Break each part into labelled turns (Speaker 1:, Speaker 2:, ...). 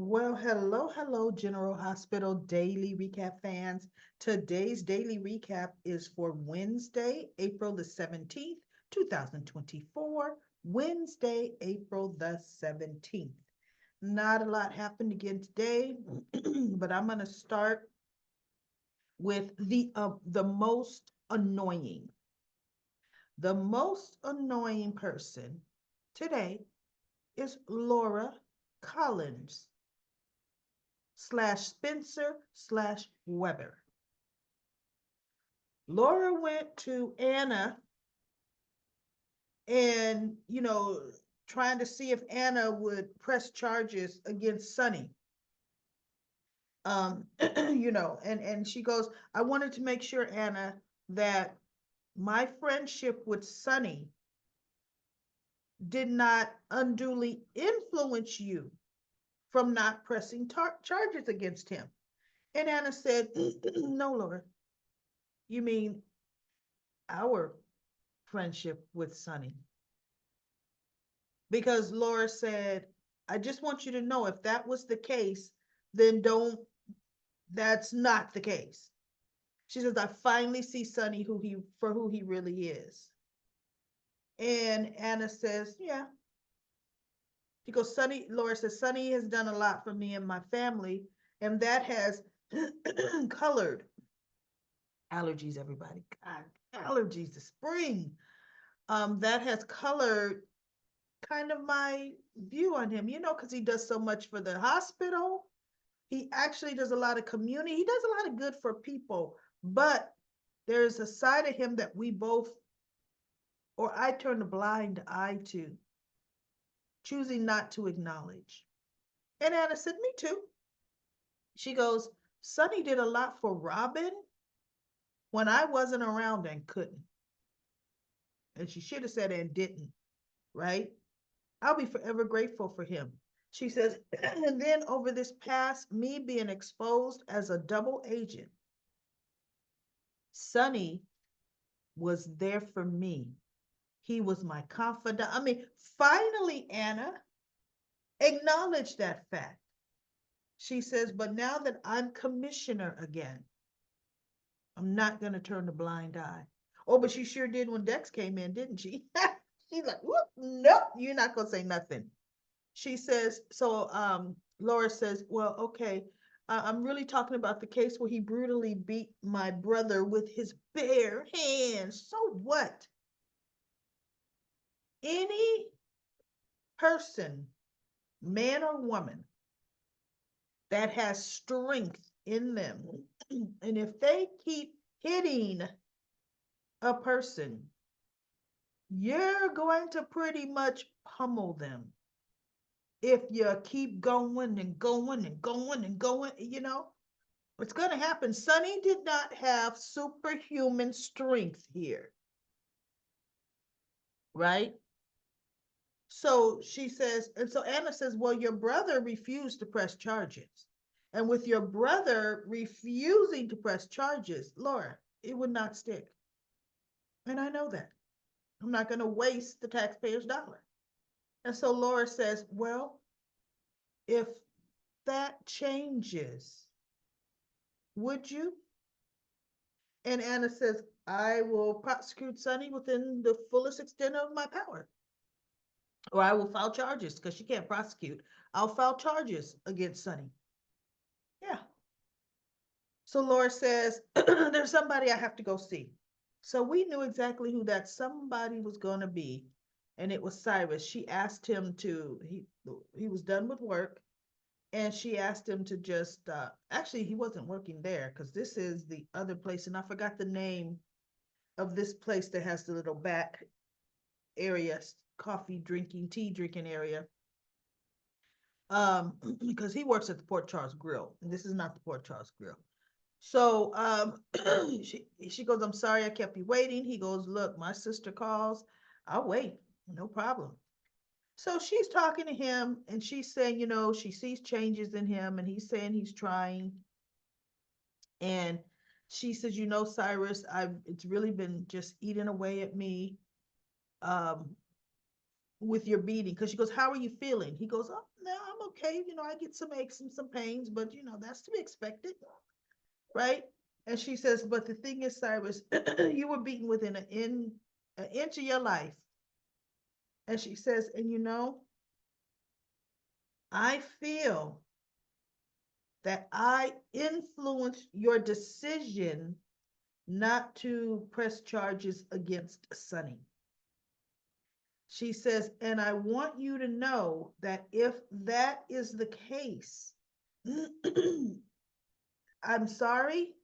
Speaker 1: Well, hello, General Hospital Daily Recap fans. Today's daily recap is for Wednesday, April the 17th, 2024. Wednesday, April the 17th. Not a lot happened again today, but I'm going to start with the most annoying. The most annoying person today is Laura Collins slash Spencer slash Weber. Laura went to Anna and, trying to see if Anna would press charges against Sonny. Um, and she goes, I wanted to make sure, Anna, that my friendship with Sonny did not unduly influence you from not pressing charges against him. And Anna said, no, Laura, you mean our friendship with Sonny? Because Laura said, I just want you to know if that was the case, then that's not the case. She says, I finally see Sonny who he really is. And Anna says, yeah. She goes, Laura says, Sonny has done a lot for me and my family, and that has colored allergies, everybody. God, allergies, the spring. That has colored kind of my view on him, because he does so much for the hospital. He actually does a lot of community. He does a lot of good for people, but there's a side of him that we both, or I turn a blind eye to, choosing not to acknowledge. And Anna said, me too. She goes, Sonny did a lot for Robin when I wasn't around and couldn't. And she should have said and didn't, right? I'll be forever grateful for him. She says, and then over this past, me being exposed as a double agent, Sonny was there for me. He was my confidant. I mean, finally, Anna acknowledged that fact. She says, but now that I'm commissioner again, I'm not going to turn a blind eye. Oh, but she sure did when Dex came in, didn't she? She's like, whoop, nope, you're not going to say nothing. She says, so Laura says, well, okay, I'm really talking about the case where he brutally beat my brother with his bare hands. So what? Any person, man or woman, that has strength in them, and if they keep hitting a person, you're going to pretty much pummel them. If you keep going and going and going and going, what's going to happen. Sonny did not have superhuman strength here, right? So she says, and so Anna says, well, your brother refused to press charges. And with your brother refusing to press charges, Laura, it would not stick. And I know that. I'm not going to waste the taxpayer's dollar. And so Laura says, well, if that changes, would you? And Anna says, I will prosecute Sonny within the fullest extent of my power. Or I will file charges because she can't prosecute. I'll file charges against Sonny. Yeah. So Laura says, there's somebody I have to go see. So we knew exactly who that somebody was going to be. And it was Cyrus. She asked him he was done with work. And she asked him to just, actually, he wasn't working there because this is the other place. And I forgot the name of this place that has the little back area, coffee drinking, tea drinking area. Because he works at the Port Charles Grill, and this is not the Port Charles Grill. So she goes, I'm sorry I kept you waiting. He goes, look, my sister calls. I'll wait. No problem. So she's talking to him and she's saying, she sees changes in him and he's saying he's trying. And she says, Cyrus, it's really been just eating away at me. Um, with your beating, because she goes, how are you feeling? He goes, oh, no, I'm okay. I get some aches and some pains, but that's to be expected, right? And she says, but the thing is, Cyrus, you were beaten within an inch of your life. And she says, and I feel that I influenced your decision not to press charges against Sonny. She says, and I want you to know that if that is the case, I'm sorry,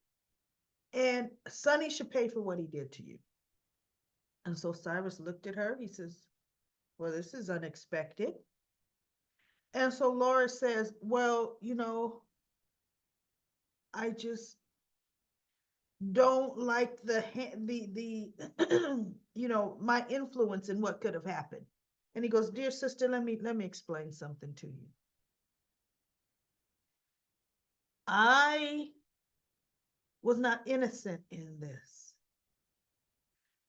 Speaker 1: and Sonny should pay for what he did to you. And so Cyrus looked at her. He says, well, this is unexpected. And so Laura says, well, I just don't like the my influence in what could have happened. And he goes, dear sister, let me explain something to you. I was not innocent in this.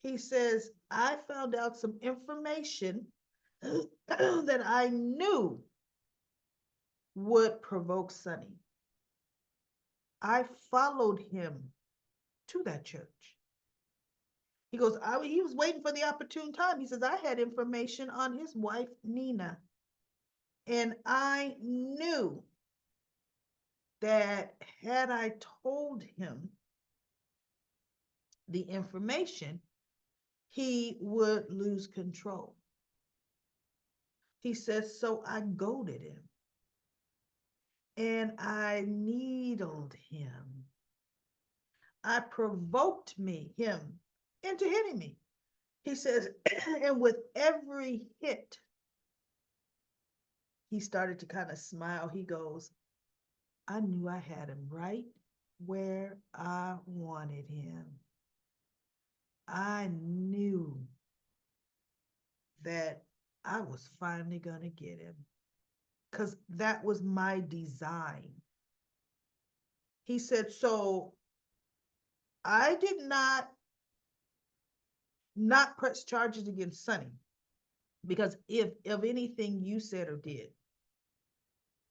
Speaker 1: He says, I found out some information that I knew would provoke Sonny. I followed him to that church. He goes, he was waiting for the opportune time. He says, I had information on his wife, Nina. And I knew that had I told him the information, he would lose control. He says, so I goaded him and I needled him. I provoked him into hitting me. He says, and with every hit, he started to kind of smile. He goes, I knew I had him right where I wanted him. I knew that I was finally going to get him because that was my design. He said, so I did not press charges against Sonny because if of anything you said or did,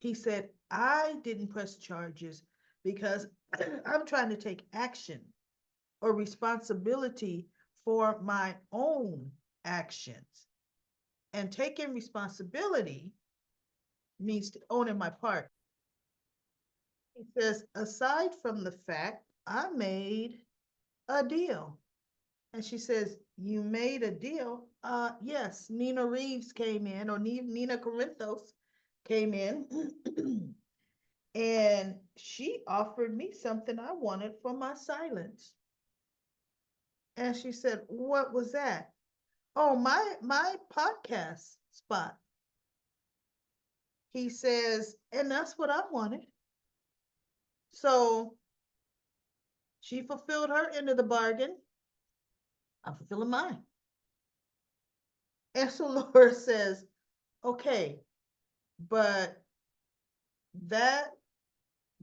Speaker 1: he said, I didn't press charges because I'm trying to take action or responsibility for my own actions. And taking responsibility means owning my part. He says, aside from the fact I made a deal. And she says, you made a deal? Yes, Nina Reeves came in, or Nina Corinthos came in, and she offered me something I wanted for my silence. And she said, what was that? Oh, my podcast spot. He says, and that's what I wanted. So she fulfilled her end of the bargain. I'm fulfilling mine. And so Laura says, okay, but that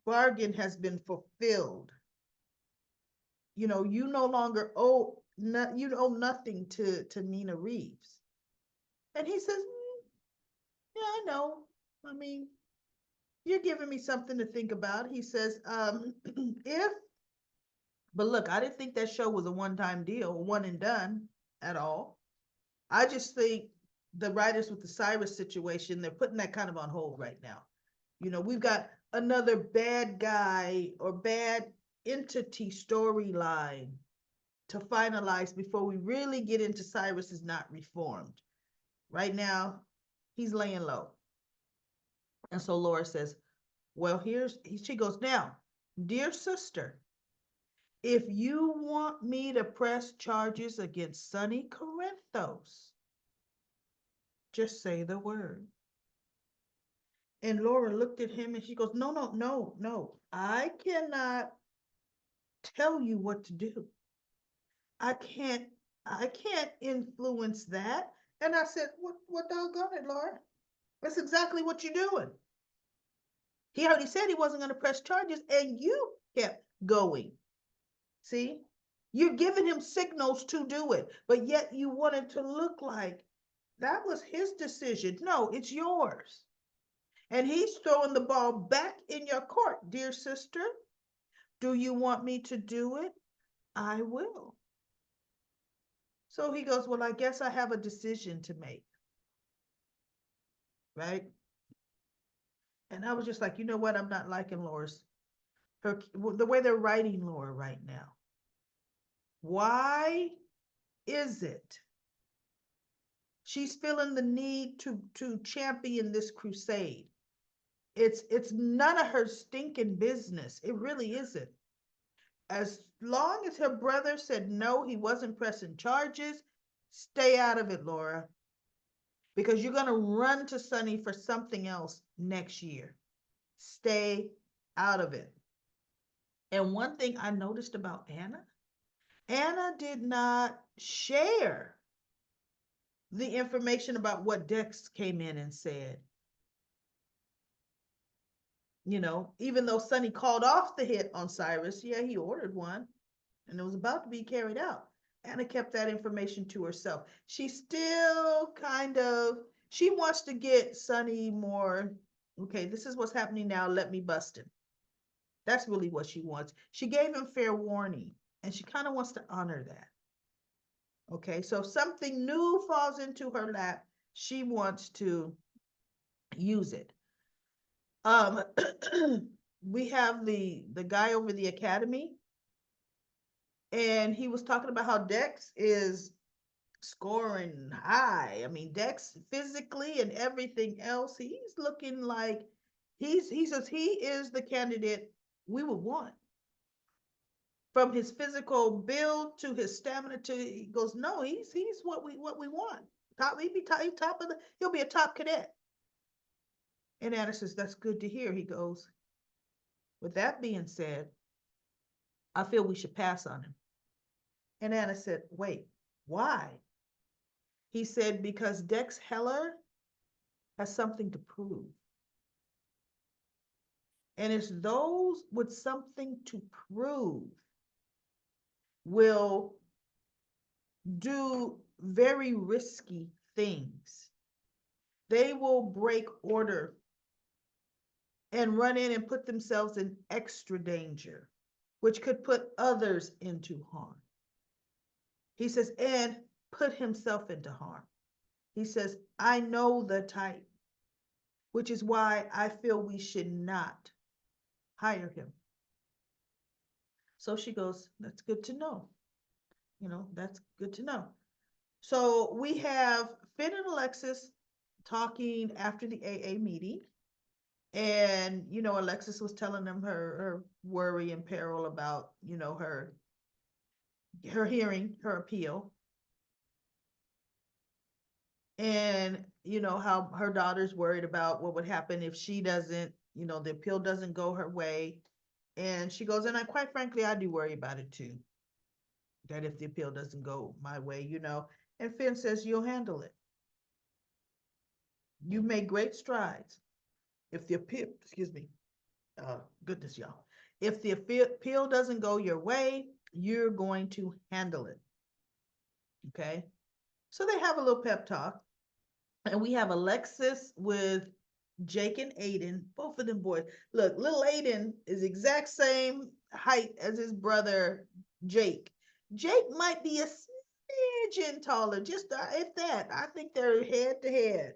Speaker 1: bargain has been fulfilled. You no longer you owe nothing to Nina Reeves. And he says, yeah, I know. I mean, you're giving me something to think about. He says, but look, I didn't think that show was a one-time deal, one and done at all. I just think the writers with the Cyrus situation, they're putting that kind of on hold right now. We've got another bad guy or bad entity storyline to finalize before we really get into Cyrus is not reformed. Right now, he's laying low. And so Laura says, well, she goes, now, dear sister, if you want me to press charges against Sonny Corinthos, just say the word. And Laura looked at him and she goes, no, no, no, no. I cannot tell you what to do. I can't influence that. And I said, what doggone it, Laura? That's exactly what you're doing. He already said he wasn't going to press charges and you kept going. See? You're giving him signals to do it, but yet you want it to look like That was his decision. No, it's yours. And he's throwing the ball back in your court, dear sister. Do you want me to do it? I will. So he goes, well, I guess I have a decision to make, right? And I was just like, you know what? I'm not liking Laura's, the way they're writing Laura right now. Why is it she's feeling the need to champion this crusade? It's none of her stinking business. It really isn't. As long as her brother said no, he wasn't pressing charges, stay out of it, Laura, because you're going to run to Sonny for something else next year. Stay out of it. And one thing I noticed about Anna did not share the information about what Dex came in and said. You know, even though Sonny called off the hit on Cyrus, yeah, he ordered one and it was about to be carried out. Anna kept that information to herself. She still she wants to get Sonny more, okay, this is what's happening now, let me bust him. That's really what she wants. She gave him fair warning and she kind of wants to honor that. Okay, so if something new falls into her lap, she wants to use it. We have the guy over the academy, and he was talking about how Dex is scoring high. I mean, Dex physically and everything else, he's looking like he says he is the candidate we would want. From his physical build to his stamina to he goes, no, he's what we want. He'll be a top cadet. And Anna says, that's good to hear. He goes, with that being said, I feel we should pass on him. And Anna said, wait, why? He said, because Dex Heller has something to prove. And it's those with something to prove will do very risky things. They will break order and run in and put themselves in extra danger, which could put others into harm. He says, and put himself into harm. He says, I know the type, which is why I feel we should not hire him. So she goes, that's good to know. You know, that's good to know. So we have Finn and Alexis talking after the AA meeting. And, you know, Alexis was telling them her worry and peril about, you know, her hearing, her appeal. And, you know, how her daughter's worried about what would happen if she doesn't, you know, the appeal doesn't go her way. And she goes, and I quite frankly, I do worry about it too. That if the appeal doesn't go my way, you know. And Finn says, you'll handle it. You made great strides. If the appeal, excuse me, goodness, y'all. If the appeal doesn't go your way, you're going to handle it. Okay. So they have a little pep talk. And we have Alexis with Jake and Aiden, both of them boys. Look, little Aiden is exact same height as his brother Jake. Jake might be a smidgen taller, just if that. I think they're head to head,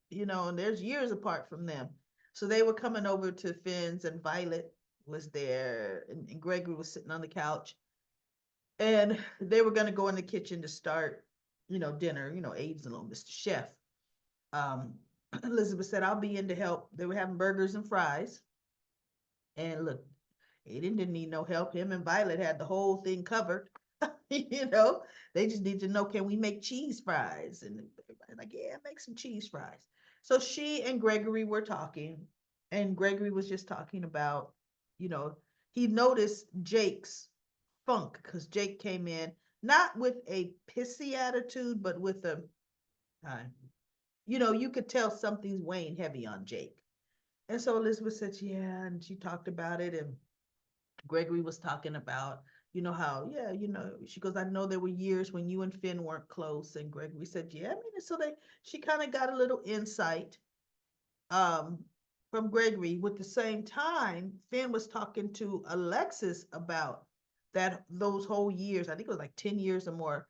Speaker 1: you know, and there's years apart from them. So they were coming over to Finn's, and Violet was there, and Gregory was sitting on the couch. And they were going to go in the kitchen to start, you know, dinner. You know, Aiden's a little Mr. Chef. Elizabeth said, I'll be in to help. They were having burgers and fries. And look, Aiden didn't need no help. Him and Violet had the whole thing covered. You know, they just need to know, can we make cheese fries? And everybody's like, yeah, make some cheese fries. So she and Gregory were talking, and Gregory was just talking about, you know, he noticed Jake's funk because Jake came in not with a pissy attitude, but with a, you know, you could tell something's weighing heavy on Jake. And so Elizabeth said, yeah, and she talked about it, and Gregory was talking about, you know how, yeah, she goes, I know there were years when you and Finn weren't close. And Gregory said, yeah, I mean, so she kind of got a little insight um, from Gregory. With the same time, Finn was talking to Alexis about those whole years. I think it was like 10 years or more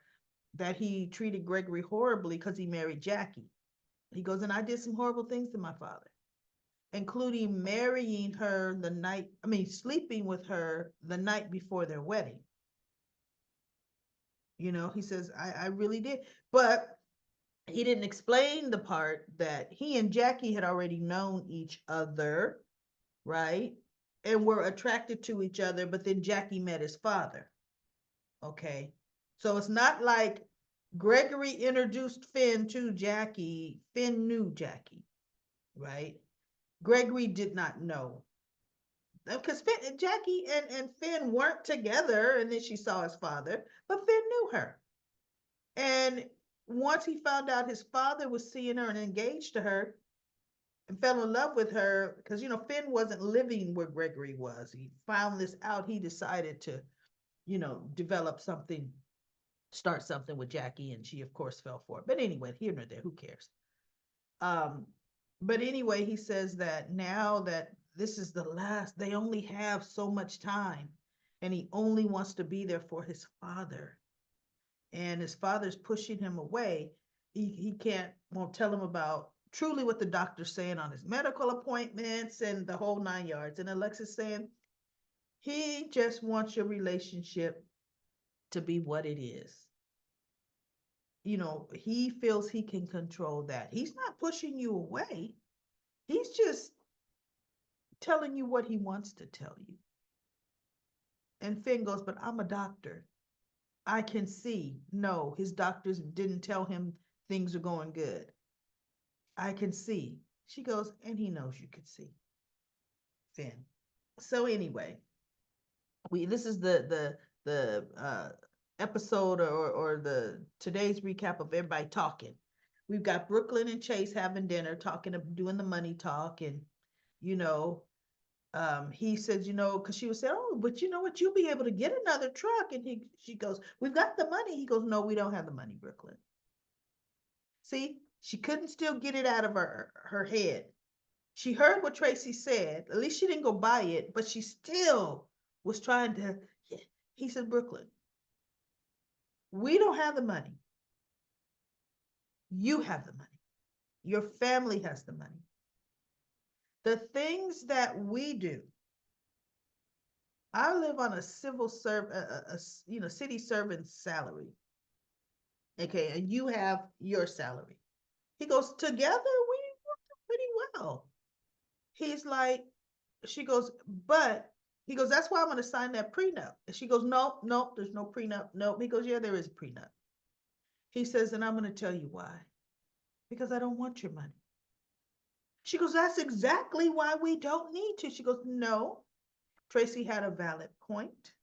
Speaker 1: that he treated Gregory horribly because he married Jackie. He goes, and I did some horrible things to my father, including marrying her sleeping with her the night before their wedding. He says, I really did. But he didn't explain the part that he and Jackie had already known each other, right? And were attracted to each other, but then Jackie met his father. Okay. So it's not like Gregory introduced Finn to Jackie. Finn knew Jackie, right? Gregory did not know. Because Jackie and Finn weren't together, and then she saw his father, but Finn knew her. And once he found out his father was seeing her and engaged to her and fell in love with her, because, Finn wasn't living where Gregory was. He found this out. He decided to, develop something, start something with Jackie, and she, of course, fell for it. But anyway, here nor there, who cares? Um, but anyway, he says that now that this is the last, they only have so much time, and he only wants to be there for his father. And his father's pushing him away. He won't tell him about truly what the doctor's saying on his medical appointments and the whole 9 yards. And Alexis saying, he just wants your relationship to be what it is. He feels he can control that. He's not pushing you away. He's just telling you what he wants to tell you. And Finn goes, but I'm a doctor. I can see. No, his doctors didn't tell him things are going good. I can see. She goes, and he knows you can see. Finn. So anyway, this is the episode or the today's recap of everybody talking. We've got Brooklyn and Chase having dinner, doing the money talk, and you know, he says, because she was saying, oh, but you know what, you'll be able to get another truck, and she goes, we've got the money. He goes, no, we don't have the money, Brooklyn. See, she couldn't still get it out of her head. She heard what Tracy said. At least she didn't go buy it, but she still was trying to. He said, Brooklyn, we don't have the money. You have the money. Your family has the money. The things that we do, I live on a civil city servant salary. Okay, and you have your salary. He goes, together we work pretty well. He's like, she goes, but he goes, that's why I'm going to sign that prenup. And she goes, no, no, there's no prenup. No. He goes, yeah, there is a prenup. He says, and I'm going to tell you why. Because I don't want your money. She goes, that's exactly why we don't need to. She goes, no, Tracy had a valid point.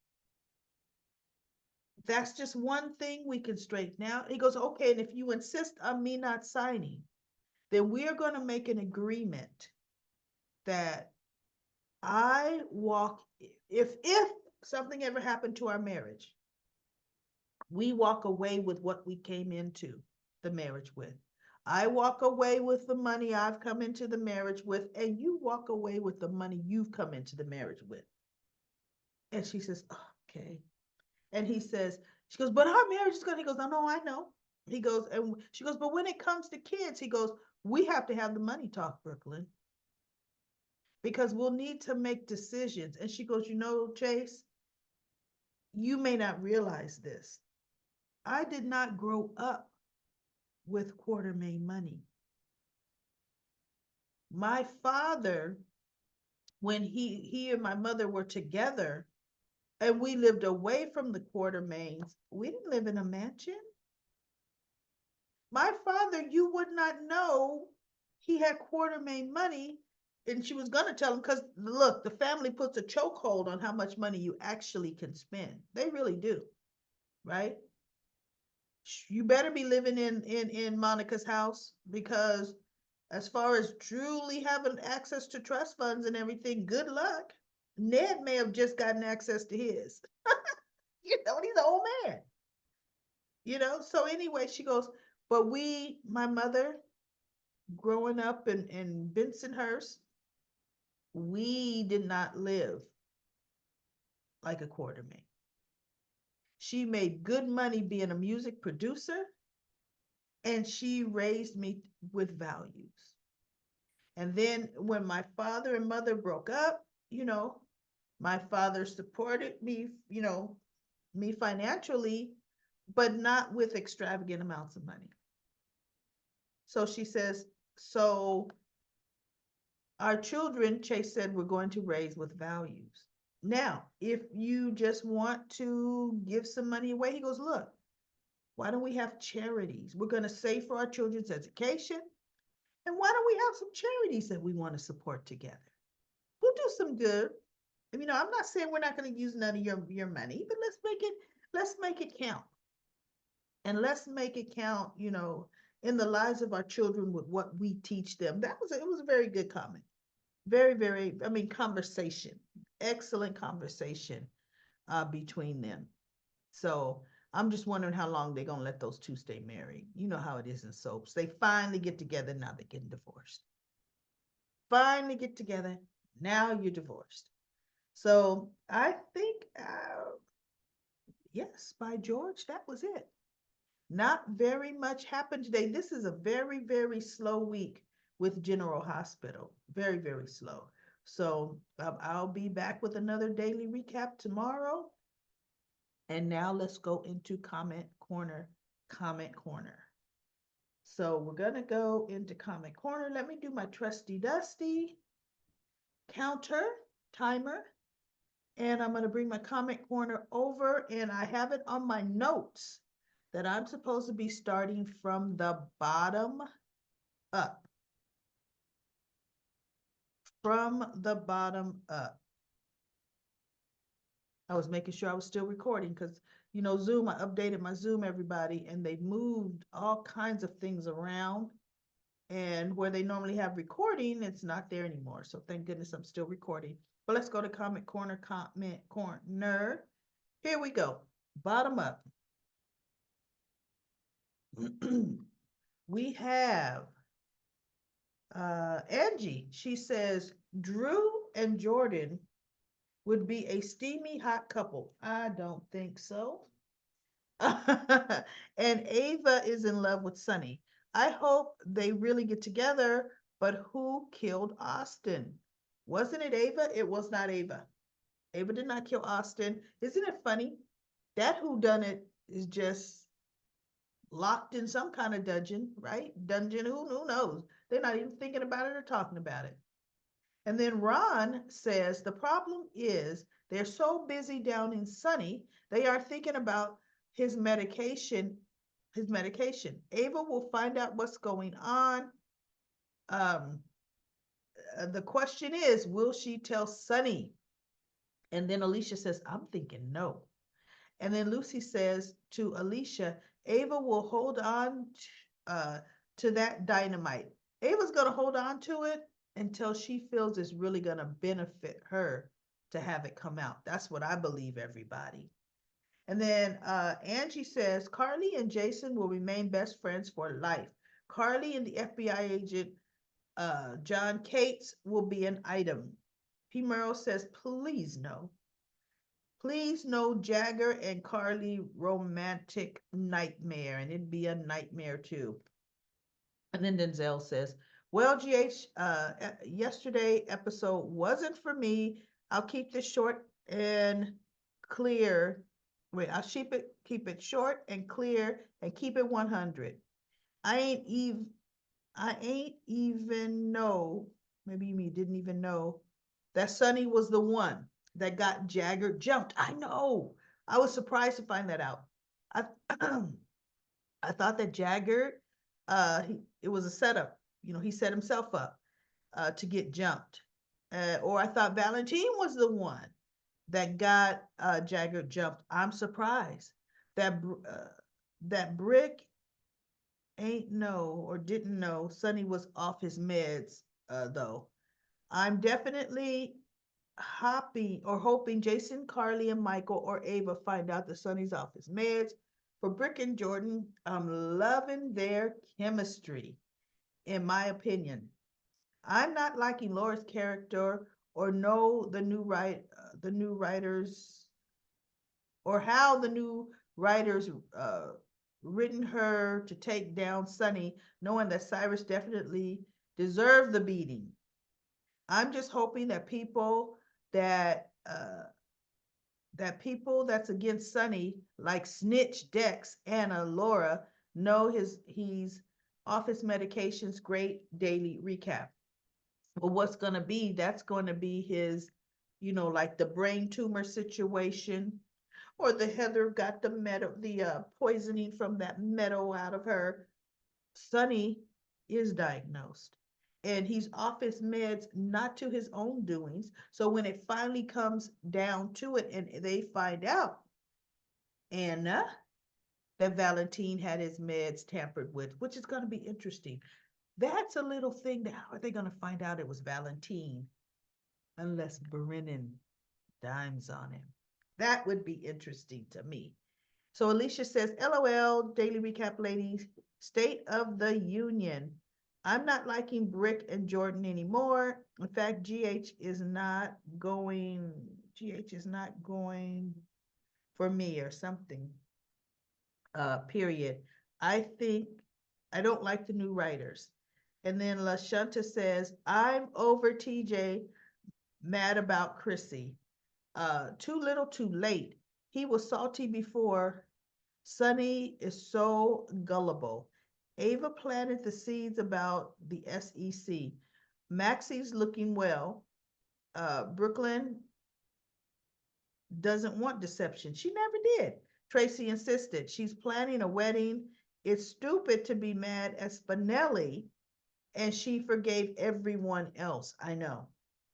Speaker 1: That's just one thing we can straighten out. He goes, okay, and if you insist on me not signing, then we are going to make an agreement that I walk, if something ever happened to our marriage, we walk away with what we came into the marriage with. I walk away with the money I've come into the marriage with, and you walk away with the money you've come into the marriage with. And she says, oh, okay. And he says, she goes, but our marriage is good. He goes, oh, no, I know. He goes, and she goes, but when it comes to kids, he goes, we have to have the money talk, Brooklyn, because we'll need to make decisions. And she goes, Chase, you may not realize this. I did not grow up with Quartermain money. My father, when he and my mother were together and we lived away from the Quartermains, we didn't live in a mansion. My father, you would not know he had Quartermain money. And she was going to tell him, because look, the family puts a chokehold on how much money you actually can spend. They really do, right? You better be living in Monica's house, because as far as truly having access to trust funds and everything, good luck. Ned may have just gotten access to his. And he's an old man. So anyway, she goes, but my mother, growing up in Bensonhurst, we did not live like a quartermain. She made good money being a music producer, and she raised me with values. And then when my father and mother broke up, my father supported me, me financially, but not with extravagant amounts of money. So she says, so our children, Chase said, we're going to raise with values. Now, if you just want to give some money away, he goes, look, why don't we have charities? We're going to save for our children's education. And why don't we have some charities that we want to support together? We'll do some good. I'm not saying we're not going to use none of your money, but let's make it count. And let's make it count, in the lives of our children with what we teach them. It was a very good comment. Very, very, conversation. Excellent conversation between them. So I'm just wondering how long they're gonna let those two stay married. You know how it is in soaps. They finally get together, now they're getting divorced. Finally get together, now you're divorced. So I think, yes, by George, that was it. Not very much happened today. This is a very, very slow week with General Hospital. Very, very slow. So I'll be back with another daily recap tomorrow. And now let's go into comment corner. So we're going to go into comment corner. Let me do my trusty dusty counter timer. And I'm going to bring my comment corner over, and I have it on my notes that I'm supposed to be starting from the bottom up. From the bottom up. I was making sure I was still recording because, Zoom, I updated my Zoom, everybody, and they moved all kinds of things around. And where they normally have recording, it's not there anymore. So thank goodness I'm still recording. But let's go to comment corner. Here we go. Bottom up. We have Angie. She says, Drew and Jordan would be a steamy hot couple. I don't think so. And Ava is in love with Sonny. I hope they really get together, but who killed Austin? Wasn't it Ava? It was not Ava. Ava did not kill Austin. Isn't it funny? That whodunit is just locked in some kind of dungeon, right? Dungeon, who knows? They're not even thinking about it or talking about it. And then Ron says the problem is they're so busy down in Sunny, they are thinking about his medication. Ava will find out what's going on. The question is, will she tell Sunny? And then Alicia says, I'm thinking no. And then Lucy says to Alicia, Ava will hold on to that dynamite. Ava's going to hold on to it until she feels it's really going to benefit her to have it come out. That's what I believe, everybody. And then Angie says, Carly and Jason will remain best friends for life. Carly and the FBI agent, John Cates, will be an item. P. Merrill says, please no. Please no Jagger and Carly romantic nightmare. And it'd be a nightmare too. And then Denzel says, well, GH, yesterday episode wasn't for me. I'll keep this short and clear. Wait, I'll keep it short and clear and keep it 100. I ain't even know, maybe you didn't even know that Sonny was the one that got Jagger jumped. I know. I was surprised to find that out. I I thought that Jagger, it was a setup. He set himself up to get jumped. Or I thought Valentine was the one that got Jagger jumped. I'm surprised that Brick ain't know or didn't know Sonny was off his meds, though. I'm definitely hoping Jason, Carly, and Michael or Ava find out that Sonny's off his meds. For Brick and Jordan, I'm loving their chemistry, in my opinion. I'm not liking Laura's character or know the new writers or how the new writers written her to take down Sonny, knowing that Cyrus definitely deserved the beating. I'm just hoping that people that's against Sonny, like Snitch, Dex, Anna, Laura, know he's off his medications. Great daily recap. But what's going to be, that's going to be his, like the brain tumor situation, or the Heather got the metal, the poisoning from that metal out of her. Sonny is diagnosed and he's off his meds, not to his own doings. So when it finally comes down to it and they find out, Anna, that Valentine had his meds tampered with, which is going to be interesting. That's a little thing that how are they going to find out it was Valentine unless Brennan dimes on him? That would be interesting to me. So Alicia says, LOL, daily recap, ladies. State of the Union. I'm not liking Brick and Jordan anymore. In fact, GH is not going for me or something. Period. I think I don't like the new writers. And then LaShunta says, I'm over TJ, mad about Chrissy. Too little, too late. He was salty before. Sonny is so gullible. Ava planted the seeds about the SEC. Maxie's looking well. Brooklyn doesn't want deception. She never did. Tracy insisted. She's planning a wedding. It's stupid to be mad at Spinelli, and she forgave everyone else. I know.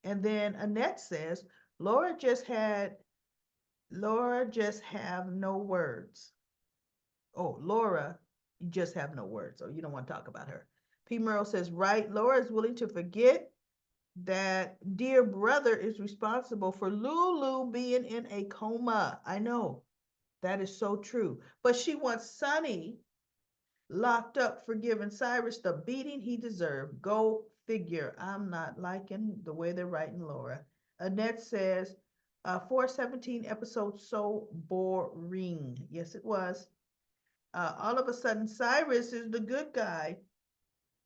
Speaker 1: And then Annette says, Laura just have no words. Oh, Laura, you just have no words. Oh, you don't want to talk about her. P. Merle says, right, Laura is willing to forget that dear brother is responsible for Lulu being in a coma. I know that is so true. But she wants Sonny locked up for giving Cyrus the beating he deserved. Go figure. I'm not liking the way they're writing Laura. Annette says, 417 episode so boring. Yes, it was. All of a sudden, Cyrus is the good guy,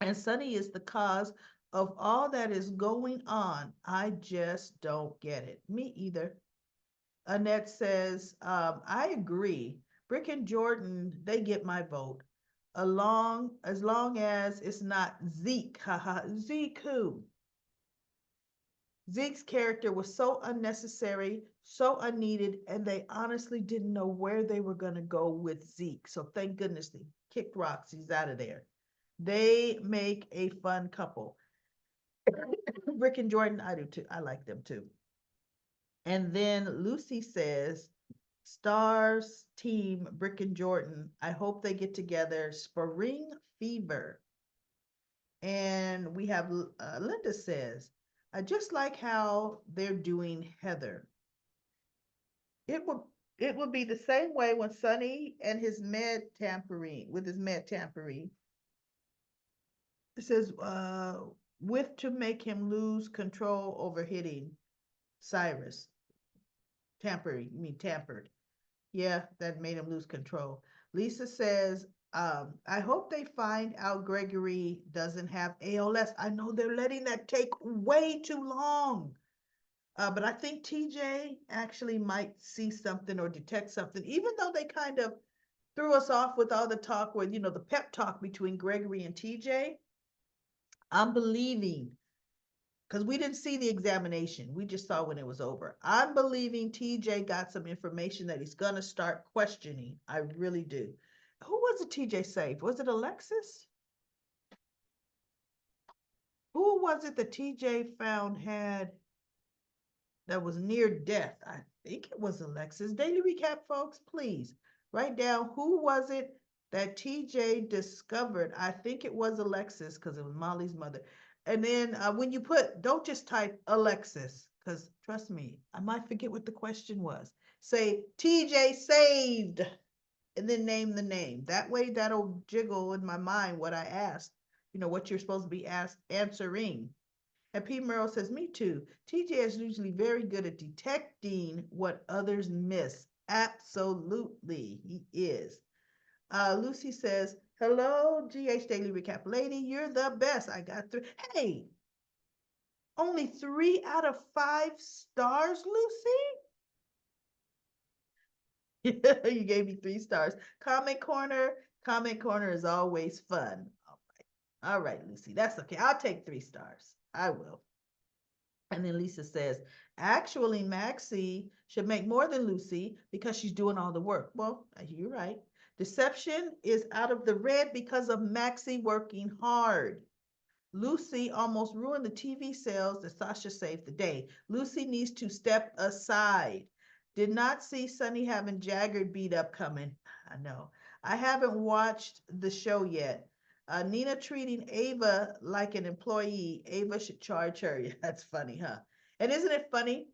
Speaker 1: and Sonny is the cause of all that is going on. I just don't get it. Me either. Annette says, I agree. Brick and Jordan, they get my vote. As long as it's not Zeke. Haha. Zeke who? Zeke's character was so unnecessary, so unneeded, and they honestly didn't know where they were going to go with Zeke. So thank goodness they kicked rocks. He's out of there. They make a fun couple. Rick and Jordan, I do too. I like them too. And then Lucy says, Stars team, Brick and Jordan, I hope they get together. Spring fever. And we have Linda says, I just like how they're doing Heather. It would it would be the same way when Sonny and his med tampering. It says with to make him lose control over hitting Cyrus. Tampering, you mean tampered. Yeah, that made him lose control. Lisa says, I hope they find out Gregory doesn't have ALS. I know they're letting that take way too long. But I think TJ actually might see something or detect something, even though they kind of threw us off with all the talk with, the pep talk between Gregory and TJ. I'm believing, because we didn't see the examination. We just saw when it was over. I'm believing TJ got some information that he's going to start questioning. I really do. Who was it TJ saved? Was it Alexis? Who was it that TJ found had that was near death? I think it was Alexis. Daily recap, folks, please write down who was it that TJ discovered. I think it was Alexis because it was Molly's mother. And then when you don't just type Alexis, because trust me, I might forget what the question was. Say TJ saved and then name the name. That way that'll jiggle in my mind what I asked, what you're supposed to be asked answering. And P. Merrill says, me too. TJ is usually very good at detecting what others miss. Absolutely, he is. Lucy says, hello, GH Daily Recap Lady. You're the best. I got three. Hey, only 3 out of 5 stars, Lucy? You gave me 3 stars. Comment Corner. Comment Corner is always fun. All right. All right, Lucy. That's okay. I'll take 3 stars. I will. And then Lisa says, actually, Maxie should make more than Lucy because she's doing all the work. Well, you're right. Deception is out of the red because of Maxie working hard. Lucy almost ruined the TV sales that Sasha saved the day. Lucy needs to step aside. Did not see Sunny having Jagger beat up coming. I know. I haven't watched the show yet. Nina treating Ava like an employee. Ava should charge her. Yeah, that's funny, huh? And isn't it funny?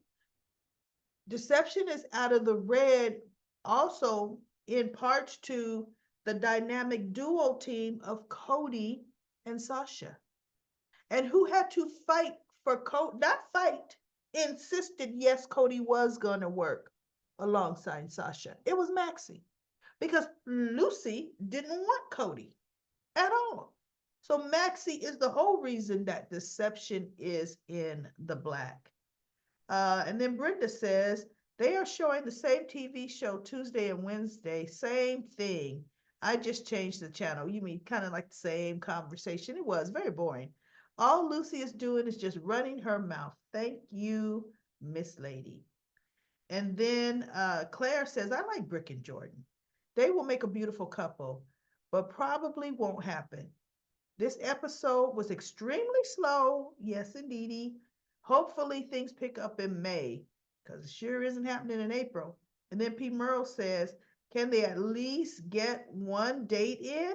Speaker 1: Deception is out of the red also in parts to the dynamic duo team of Cody and Sasha. And who had to fight for Cody, not fight, insisted yes, Cody was going to work alongside Sasha. It was Maxie because Lucy didn't want Cody at all. So Maxie is the whole reason that deception is in the black. And then Brenda says they are showing the same TV show Tuesday and Wednesday, same thing. I just changed the channel. You mean kind of like the same conversation? It was very boring. All Lucy is doing is just running her mouth. Thank you, Miss Lady. And then Claire says, I like Brick and Jordan. They will make a beautiful couple, but probably won't happen. This episode was extremely slow. Yes, indeedy. Hopefully things pick up in May because it sure isn't happening in April. And then P. Merle says, can they at least get one date in?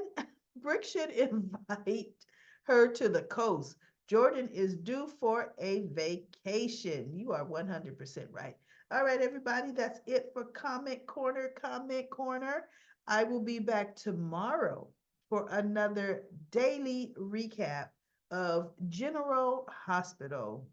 Speaker 1: Brick should invite her to the coast. Jordan is due for a vacation. You are 100% right. All right, everybody, that's it for Comment Corner. Comment Corner. I will be back tomorrow for another daily recap of General Hospital